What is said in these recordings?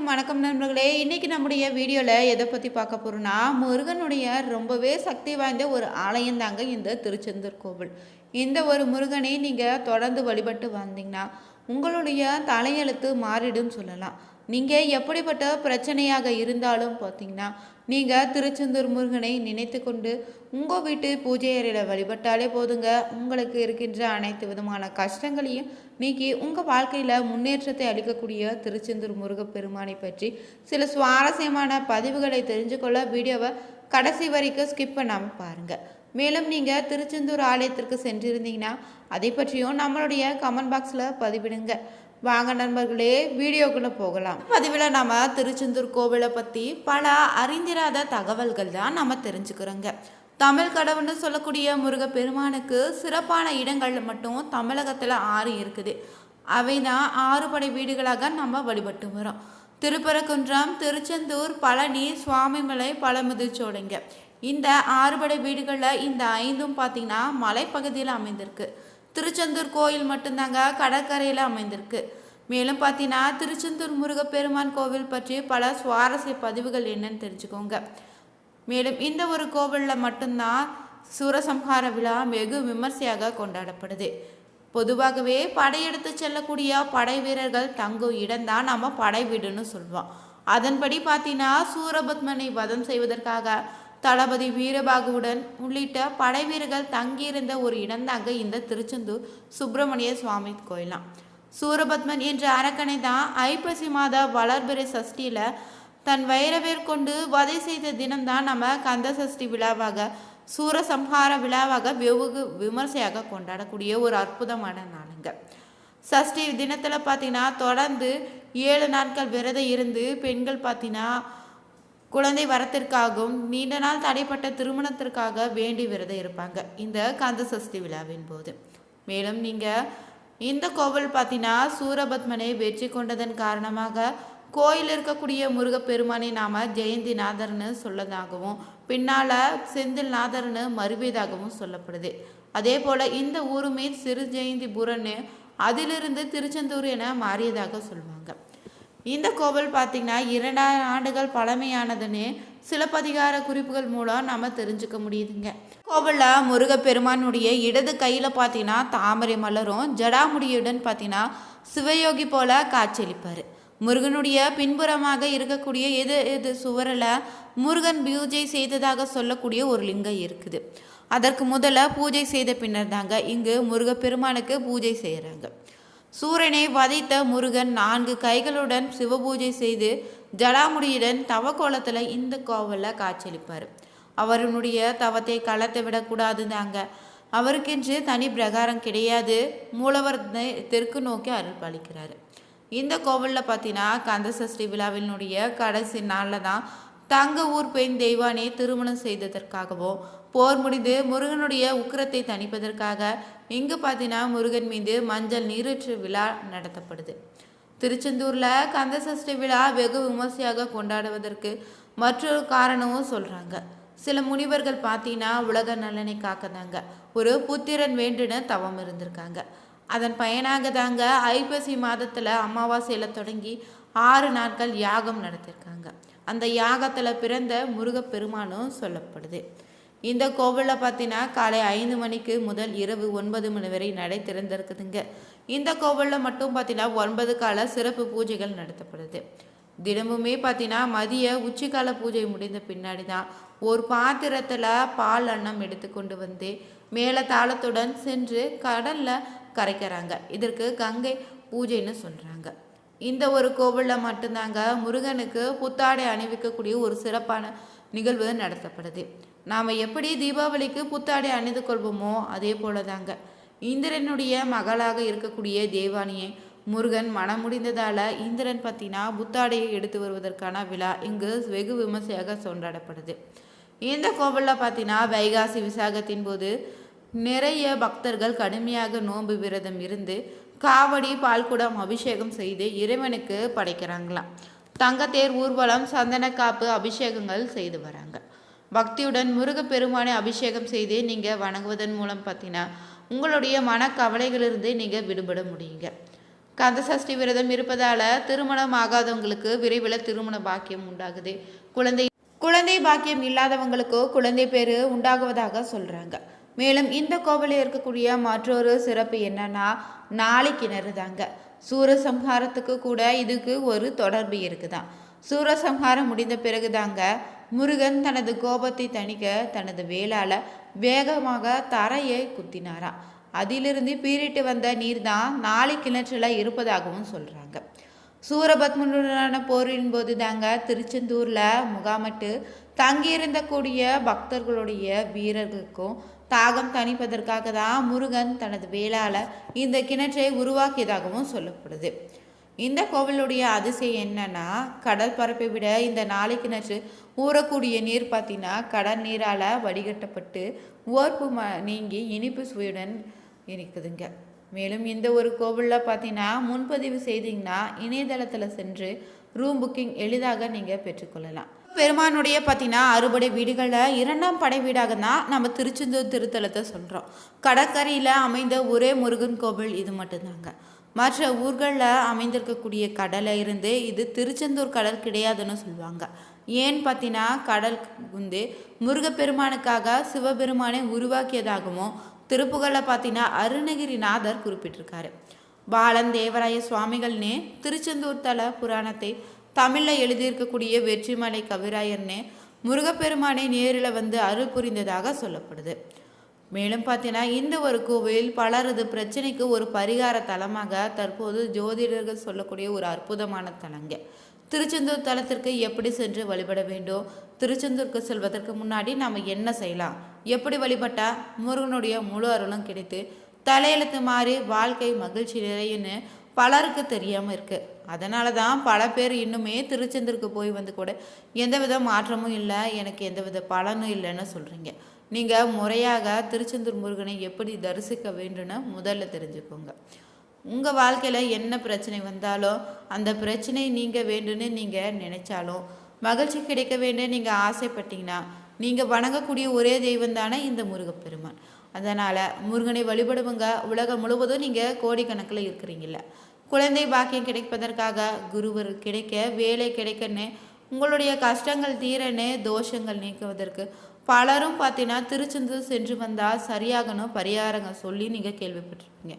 வணக்கம் நண்பர்களே. இன்னைக்கு நம்முடைய வீடியோல எதை பத்தி பார்க்க போறோம்னா, முருகனுடைய ரொம்பவே சக்தி வாய்ந்த ஒரு ஆலயம் தாங்க இந்த திருச்செந்தூர் கோவில். இந்த ஒரு முருகனை நீங்க தொடர்ந்து வழிபட்டு வந்தீங்கன்னா, உங்களுடைய தலையெழுத்து மாறிடும் சொல்லலாம். நீங்க எப்படிப்பட்ட பிரச்சனையாக இருந்தாலும் பார்த்தீங்கன்னா, நீங்க திருச்செந்தூர் முருகனை நினைத்து கொண்டு உங்க வீட்டு பூஜை அறையில வழிபட்டாலே போதுங்க. உங்களுக்கு இருக்கின்ற அனைத்து விதமான கஷ்டங்களையும் நீக்கி உங்க வாழ்க்கையில முன்னேற்றத்தை அளிக்கக்கூடிய திருச்செந்தூர் முருகப்பெருமானை பற்றி சில சுவாரஸ்யமான பதிவுகளை தெரிஞ்சுக்கொள்ள வீடியோவை கடைசி வரைக்கும் ஸ்கிப் பண்ணாமல் பாருங்க. மேலும் நீங்க திருச்செந்தூர் ஆலயத்திற்கு சென்றிருந்தீங்கன்னா அதை பற்றியும் நம்மளுடைய கமெண்ட் பாக்ஸ்ல பதிவிடுங்க. வாங்க நண்பர்களே, வீடியோக்குள்ளே போகலாம். பதிவில் நம்ம திருச்செந்தூர் கோவிலை பற்றி பல அறிந்திராத தகவல்கள் தான் நம்ம தெரிஞ்சுக்கிறோங்க. தமிழ் கடவுள்னு சொல்லக்கூடிய முருகப்பெருமானுக்கு சிறப்பான இடங்கள் மட்டும் தமிழகத்தில் 6 இருக்குது. அவை தான் 6 படை வீடுகளாக நம்ம வழிபட்டு வரோம். திருப்பரங்குன்றம், திருச்செந்தூர், பழனி, சுவாமிமலை, பழமுதிர்ச்சோலைங்க. இந்த 6 படை வீடுகளில் இந்த 5ம் பார்த்திங்கன்னா மலைப்பகுதியில் அமைந்திருக்கு. திருச்செந்தூர் கோயில் மட்டும்தாங்க கடற்கரையில் அமைந்திருக்கு. மேலும் பார்த்தீங்கன்னா திருச்செந்தூர் முருகப்பெருமான் கோவில் பற்றி பல சுவாரஸ்ய பதிவுகள் என்னன்னு தெரிஞ்சுக்கோங்க. மேலும் இந்த ஒரு கோவிலில் மட்டும்தான் சூரசம்ஹார விழா வெகு விமர்சையாக கொண்டாடப்படுது. பொதுவாகவே படையெடுத்து செல்லக்கூடிய படை வீரர்கள் தங்கும் இடம்தான் நம்ம படை வீடுன்னு சொல்லுவோம். அதன்படி பார்த்தீங்கன்னா சூரபத்மனை வதம் செய்வதற்காக தளபதி வீரபாகுவுடன் உள்ளிட்ட படை வீரர்கள் தங்கியிருந்த ஒரு இடம்தாங்க இந்த திருச்செந்தூர் சுப்பிரமணிய சுவாமி கோயிலாம். சூரபத்மன் என்ற அரக்கனை தான் ஐப்பசி மாத வளர்பிறை சஷ்டியில் தன் வைரவேர் கொண்டு வதை செய்த தினம்தான் நம்ம கந்த சஷ்டி விழாவாக சூரசம்ஹார விழாவாக வெகு விமர்சையாக கொண்டாடக்கூடிய ஒரு அற்புதமான நாளுங்க. சஷ்டி தினத்தில் பார்த்தீங்கன்னா தொடர்ந்து 7 நாட்கள் விரதம் இருந்து பெண்கள் பார்த்தீங்கன்னா குழந்தை வரத்திற்காகவும் நீண்ட நாள் தடைப்பட்ட திருமணத்திற்காக வேண்டி விரதம் இருப்பாங்க இந்த கந்த சஷ்டி விழாவின் போது. மேலும் நீங்கள் இந்த கோவில் பார்த்தீங்கன்னா சூரபத்மனை வெற்றி கொண்டதன் காரணமாக கோயில் இருக்கக்கூடிய முருகப்பெருமானை நாம் ஜெயந்திநாதர்னு சொல்லதாகவும் பின்னால் செந்தில்நாதர்னு மறுவியதாகவும் சொல்லப்படுது. அதே போல் இந்த ஊருமே சிறு ஜெயந்திபுரன்னு அதிலிருந்து திருச்செந்தூர் என மாறியதாக சொல்லுவாங்க. இந்த கோவில் பார்த்திங்கன்னா 2000 ஆண்டுகள் பழமையானதுன்னு சிலப்பதிகார குறிப்புகள் மூலம் நம்ம தெரிஞ்சுக்க முடியுதுங்க. கோவிலில் முருகப்பெருமானுடைய இடது கையில் பார்த்தீங்கன்னா தாமரை மலரும் ஜடாமுடியுடன் பார்த்தீங்கன்னா சிவயோகி போல காட்சியளிப்பார். முருகனுடைய பின்புறமாக இருக்கக்கூடிய எது சுவரில் முருகன் பூஜை செய்ததாக சொல்லக்கூடிய ஒரு லிங்கம் இருக்குது. அதற்கு முதல்ல பூஜை செய்த பின்னர் தாங்க இங்கு முருகப்பெருமானுக்கு பூஜை செய்கிறாங்க. சூரனை வதைத்த முருகன் 4 கைகளுடன் சிவபூஜை செய்து ஜடாமுடியுடன் தவக்கோலத்தில் இந்த கோவிலில் காட்சியளிப்பார். அவருடைய தவத்தை கலத்தை விடக்கூடாது தாங்க. அவருக்கென்று தனி பிரகாரம் கிடையாது. மூலவர் தெற்கு நோக்கி அருள் பாலிக்கிறார். இந்த கோவிலில் பார்த்தீங்கன்னா கந்த சஷ்டி விழாவினுடைய கடைசி நாளில் தான் தங்க ஊர் பெண் தெய்வானை திருமணம் செய்ததற்காகவும் போர் முடிந்து முருகனுடைய உக்கிரத்தை தணிப்பதற்காக இங்கு பார்த்தீங்கன்னா முருகன் மீது மஞ்சள் நீரூற்று விழா நடத்தப்படுது. திருச்செந்தூரில் கந்த சஷ்டி விழா வெகு விமர்சையாக கொண்டாடுவதற்கு மற்றொரு காரணமும் சொல்கிறாங்க. சில முனிவர்கள் பார்த்தீங்கன்னா உலக நலனை காக்கதாங்க ஒரு புத்திரன் வேண்டுன்னு தவம் இருந்திருக்காங்க. அதன் பயனாக தாங்க ஐப்பசி மாதத்தில் அமாவாசையில் தொடங்கி 6 நாட்கள் யாகம் நடத்தியிருக்காங்க. அந்த யாகத்தில் பிறந்த முருகப்பெருமானும் சொல்லப்படுது. இந்த கோவிலில் பார்த்தீங்கன்னா காலை 5 மணிக்கு முதல் இரவு 9 மணி வரை நடை திறந்திருக்குதுங்க. இந்த கோவிலில் மட்டும் பார்த்தீங்கன்னா 9 கால சிறப்பு பூஜைகள் நடத்தப்படுது. தினமுமே பார்த்தீங்கன்னா மதிய உச்சிக்கால பூஜை முடிந்த பின்னாடி தான் ஒரு பாத்திரத்தில் பால் அன்னம் எடுத்து கொண்டு வந்து மேலே தாளத்துடன் சென்று கடலில் கரைக்கிறாங்க. இதற்கு கங்கை பூஜைன்னு சொல்கிறாங்க. இந்த ஒரு கோவிலில் மட்டும்தாங்க முருகனுக்கு புத்தாடை அணிவிக்கக்கூடிய ஒரு சிறப்பான நிகழ்வு நடத்தப்படுது. நாம் எப்படி தீபாவளிக்கு புத்தாடை அணிந்து கொள்வோமோ அதே போல தாங்க இந்திரனுடைய மகளாக இருக்கக்கூடிய தேவானியை முருகன் மனம் முடிந்ததால் இந்திரன் பார்த்தீங்கன்னா புத்தாடையை எடுத்து வருவதற்கான விழா இங்கு வெகு விமர்சையாக கொண்டாடப்படுது. இந்த கோவிலில் பார்த்தீங்கன்னா வைகாசி விசாகத்தின் போது நிறைய பக்தர்கள் கடுமையாக நோன்பு விரதம் இருந்து காவடி பால்குடம் அபிஷேகம் செய்து இறைவனுக்கு படைக்கிறாங்களாம். தங்கத்தேர் ஊர்வலம் சந்தனக்காப்பு அபிஷேகங்கள் செய்து வராங்க. பக்தியுடன் முருகப்பெருமானை அபிஷேகம் செய்து நீங்கள் வணங்குவதன் மூலம் பார்த்தீங்கன்னா உங்களுடைய மனக்கவலைகளிலிருந்து நீங்கள் விடுபட முடியுங்க. கந்தசஷ்டி விரதம் இருப்பதால் திருமணம் ஆகாதவங்களுக்கு விரைவில் திருமண பாக்கியம் உண்டாகுது. குழந்தை பாக்கியம் இல்லாதவங்களுக்கோ குழந்தை பேரு உண்டாகுவதாக சொல்கிறாங்க. மேலும் இந்த கோவிலில் இருக்கக்கூடிய மற்றொரு சிறப்பு என்னன்னா நாளை கிணறு தாங்க. சூரசம்ஹாரத்துக்கு கூட இதுக்கு ஒரு தொடர்பு இருக்குதான். சூரசம்ஹாரம் முடிந்த பிறகு தாங்க முருகன் தனது கோபத்தை தணிக்க தனது வேளால வேகமாக தரையை குத்தினாராம். அதிலிருந்து பீறிட்டு வந்த நீர் தான் நாளை கிணற்றில் இருப்பதாகவும் சொல்கிறாங்க. சூரபத்மனுடனான போரின் போது தாங்க திருச்செந்தூரில் முகாமிட்டு தங்கியிருந்த கூடிய பக்தர்களுடைய வீரர்களுக்கும் தாகம் தணிப்பதற்காக தான் முருகன் தனது வேளால் இந்த கிணற்றை உருவாக்கியதாகவும் சொல்லப்படுது. இந்த கோவிலுடைய அதிசயம் என்னன்னா கடல் பரப்பை விட இந்த நாளை கிணற்று ஊறக்கூடிய நீர் பார்த்தீங்கன்னா கடல் நீரால் வடிகட்டப்பட்டு ஓர்ப்பு நீங்கி இனிப்பு சுவையுடன் இருக்குதுங்க. மேலும் இந்த ஒரு கோவிலில் பார்த்தீங்கன்னா முன்பதிவு செய்தீங்கன்னா இணையதளத்தில் சென்று ரூம் புக்கிங் எளிதாக நீங்கள் பெற்றுக்கொள்ளலாம். பெருமானுடைய பார்த்தீங்கன்னா அறுபடை வீடுகளில் 2ஆம் படை வீடாக தான் நம்ம திருச்செந்தூர் திருத்தலத்தை சொல்கிறோம். கடற்கரையில் அமைந்த ஒரே முருகன் கோவில் இது மட்டும்தாங்க. மற்ற ஊர்களில் அமைந்திருக்கக்கூடிய கடலை இருந்து இது திருச்செந்தூர் கடல் கிடையாதுன்னு சொல்லுவாங்க. ஏன்னு பார்த்தீங்கன்னா கடல் முருகப்பெருமானுக்காக சிவபெருமானை உருவாக்கியதாகவும் திருப்புகளில் பார்த்தீங்கன்னா அருணகிரிநாதர் குறிப்பிட்டிருக்காரு. பாலன் தேவராய சுவாமிகள்னே திருச்செந்தூர் தல புராணத்தை தமிழில் எழுதியிருக்கக்கூடிய வெற்றிமலை கவிராயர்னே முருகப்பெருமானை நேரில் வந்து அருள் புரிந்ததாக சொல்லப்படுது. மேலும் பார்த்தீங்கன்னா இந்த ஒரு கோவில் பலரது பிரச்சனைக்கு ஒரு பரிகார தலமாக தற்போது ஜோதிடர்கள் சொல்லக்கூடிய ஒரு அற்புதமான தலங்க. திருச்செந்தூர் தலத்திற்கு எப்படி சென்று வழிபட வேண்டும், திருச்செந்தூருக்கு செல்வதற்கு முன்னாடி நாம் என்ன செய்யலாம், எப்படி வழிபட்டால் முருகனுடைய முழு அருளும் கிடைத்து தலையெழுத்து மாறி வாழ்க்கை மகிழ்ச்சி நிறையுன்னு பலருக்கு தெரியாமல் இருக்குது. அதனால தான் பல பேர் இன்னுமே திருச்செந்தூருக்கு போய் வந்து கூட எந்தவித மாற்றமும் இல்லை, எனக்கு எந்தவித பலனும் இல்லைன்னு சொல்கிறீங்க. நீங்கள் முறையாக திருச்செந்தூர் முருகனை எப்படி தரிசிக்க வேண்டும்னு முதல்ல தெரிஞ்சுக்கோங்க. உங்கள் வாழ்க்கையில் என்ன பிரச்சனை வந்தாலும் அந்த பிரச்சனை நீங்கள் வேண்டும்னு நீங்கள் நினைச்சாலும் மகிழ்ச்சி கிடைக்க வேண்டும் நீங்கள் ஆசைப்பட்டீங்கன்னா நீங்கள் வணங்கக்கூடிய ஒரே தெய்வம் தானே இந்த முருகப்பெருமான். அதனால் முருகனை வழிபடுவங்க. உலகம் முழுவதும் நீங்கள் கோடிக்கணக்கில் இருக்கிறீங்கள. குழந்தை பாக்கியம் கிடைப்பதற்காக குருவர் கிடைக்க, வேலை கிடைக்கன்னு, உங்களுடைய கஷ்டங்கள் தீரன்னு, தோஷங்கள் நீக்குவதற்கு பலரும் பார்த்தீங்கன்னா திருச்செந்தூர் சென்று வந்தால் சரியாகணும் பரிகாரங்கள் சொல்லி நீங்கள் கேள்விப்பட்டிருப்பீங்க.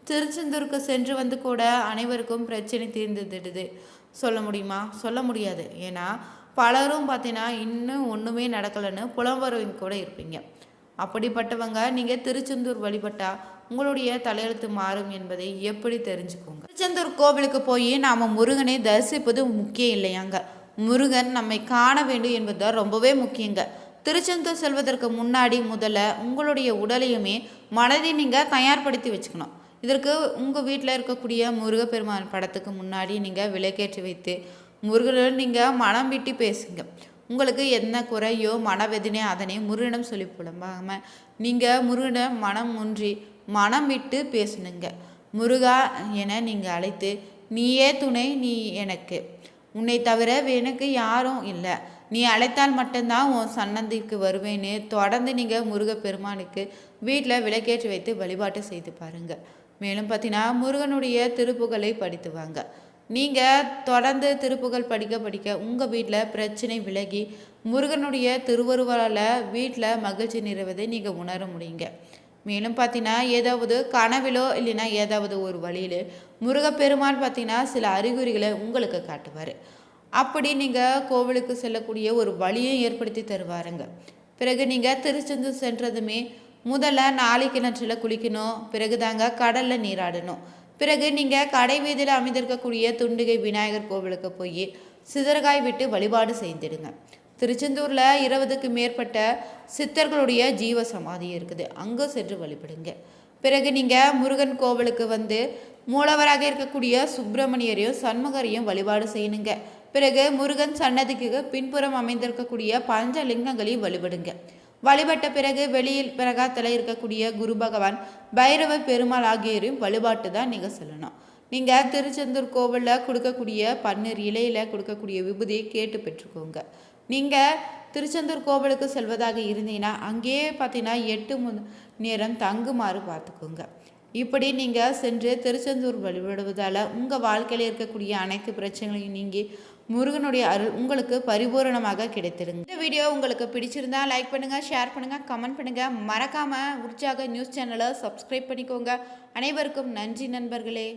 திருச்செந்தூருக்கு சென்று வந்து கூட அனைவருக்கும் பிரச்சனை தீர்ந்துடுது சொல்ல முடியுமா? சொல்ல முடியாது. ஏன்னா பலரும் பார்த்தீங்கன்னா இன்னும் ஒன்றுமே நடக்கலைன்னு புலம்புறவங்க கூட இருப்பீங்க. அப்படிப்பட்டவங்க நீங்கள் திருச்செந்தூர் வழிபட்டால் உங்களுடைய தலையெழுத்து மாறும் என்பதை எப்படி தெரிஞ்சுக்கோங்க. திருச்செந்தூர் கோவிலுக்கு போய் நாம் முருகனை தரிசிப்பது முக்கியம் இல்லையாங்க. முருகன் நம்மை காண வேண்டும் என்பது ரொம்பவே முக்கியங்க. திருச்செந்தூர் செல்வதற்கு முன்னாடி முதல்ல உங்களுடைய உடலையுமே மனதையும் நீங்கள் தயார்படுத்தி வச்சுக்கணும். இதற்கு உங்கள் வீட்டில் இருக்கக்கூடிய முருகப்பெருமான் படத்துக்கு முன்னாடி நீங்கள் விளக்கேற்றி வைத்து முருகனுடன் நீங்கள் மனம் விட்டு பேசுங்க. உங்களுக்கு என்ன குறையோ மனவேதனை அதனை முருகனிடம் சொல்லி புலம்பாமல் நீங்கள் முருகனிடம் மனம் ஒன்றி மனம் விட்டு பேசணுங்க. முருகா என நீங்கள் அழைத்து, நீயே துணை, நீ எனக்கு, உன்னை தவிர எனக்கு யாரும் இல்லை, நீ அழைத்தால் மட்டும்தான் உன் சன்னதிக்கு வருவேன்னு தொடர்ந்து நீங்கள் முருகப்பெருமானுக்கு வீட்டில் விளக்கேற்றி வைத்து வழிபாட்டு செய்து பாருங்கள். மேலும் பார்த்தீங்கன்னா முருகனுடைய திருப்புகளை படித்து வாங்க. நீங்கள் தொடர்ந்து திருப்புகள் படிக்க படிக்க உங்கள் வீட்டில் பிரச்சனை விலகி முருகனுடைய திருவருவால் வீட்டில் மகிழ்ச்சி நிறைவதை நீங்கள் உணர முடியுங்க. மேலும் பார்த்தீங்கன்னா ஏதாவது கனவிலோ இல்லைன்னா ஏதாவது ஒரு வழியில் முருகப்பெருமான் பார்த்தீங்கன்னா சில அறிகுறிகளை உங்களுக்கு காட்டுவார். அப்படி நீங்கள் கோவிலுக்கு செல்லக்கூடிய ஒரு வழியை ஏற்படுத்தி தருவாருங்க. பிறகு நீங்கள் திருச்செந்தூர் சென்றதுமே முதல்ல நாளை கிணற்றில் குளிக்கணும். பிறகு தாங்க கடலில் நீராடணும். பிறகு நீங்கள் கடை வீதியில் அமைந்திருக்கக்கூடிய துண்டிகை விநாயகர் கோவிலுக்கு போய் சிதறகாய் விட்டு வழிபாடு செய்திடுங்க. திருச்செந்தூரில் 20க்கு மேற்பட்ட சித்தர்களுடைய ஜீவ சமாதி இருக்குது, அங்கே சென்று வழிபடுங்க. பிறகு நீங்கள் முருகன் கோவிலுக்கு வந்து மூலவராக இருக்கக்கூடிய சுப்பிரமணியரையும் சண்முகரையும் வழிபாடு செய்யணுங்க. பிறகு முருகன் சன்னதிக்கு பின்புறம் அமைந்திருக்கக்கூடிய பஞ்சலிங்கங்களையும் வழிபடுங்க. வழிபட்ட பிறகு வெளியில் பிரகாரத்தில் இருக்கக்கூடிய குரு பகவான், பைரவ பெருமாள் ஆகியோரையும் வழிபாட்டு தான் நீங்கள் சொல்லணும். நீங்கள் திருச்செந்தூர் கோவிலில் கொடுக்கக்கூடிய பன்னீர் இலையில் கொடுக்கக்கூடிய விபூதியை கேட்டு பெற்றுக்கோங்க. நீங்கள் திருச்செந்தூர் கோவிலுக்கு செல்வதாக இருந்தீங்கன்னா அங்கேயே பார்த்தீங்கன்னா 8 நேரம் தங்குமாறு பார்த்துக்கோங்க. இப்படி நீங்கள் சென்று திருச்செந்தூர் வழிபடுவதால் உங்கள் வாழ்க்கையில் இருக்கக்கூடிய அனைத்து பிரச்சனைகளையும் நீங்கி முருகனுடைய அருள் உங்களுக்கு பரிபூரணமாக கிடைத்திருங்க. இந்த வீடியோ உங்களுக்கு பிடிச்சிருந்தா லைக் பண்ணுங்கள், ஷேர் பண்ணுங்கள், கமெண்ட் பண்ணுங்கள். மறக்காமல் உற்சாக நியூஸ் சேனலை சப்ஸ்கிரைப் பண்ணிக்கோங்க. அனைவருக்கும் நன்றி நண்பர்களே.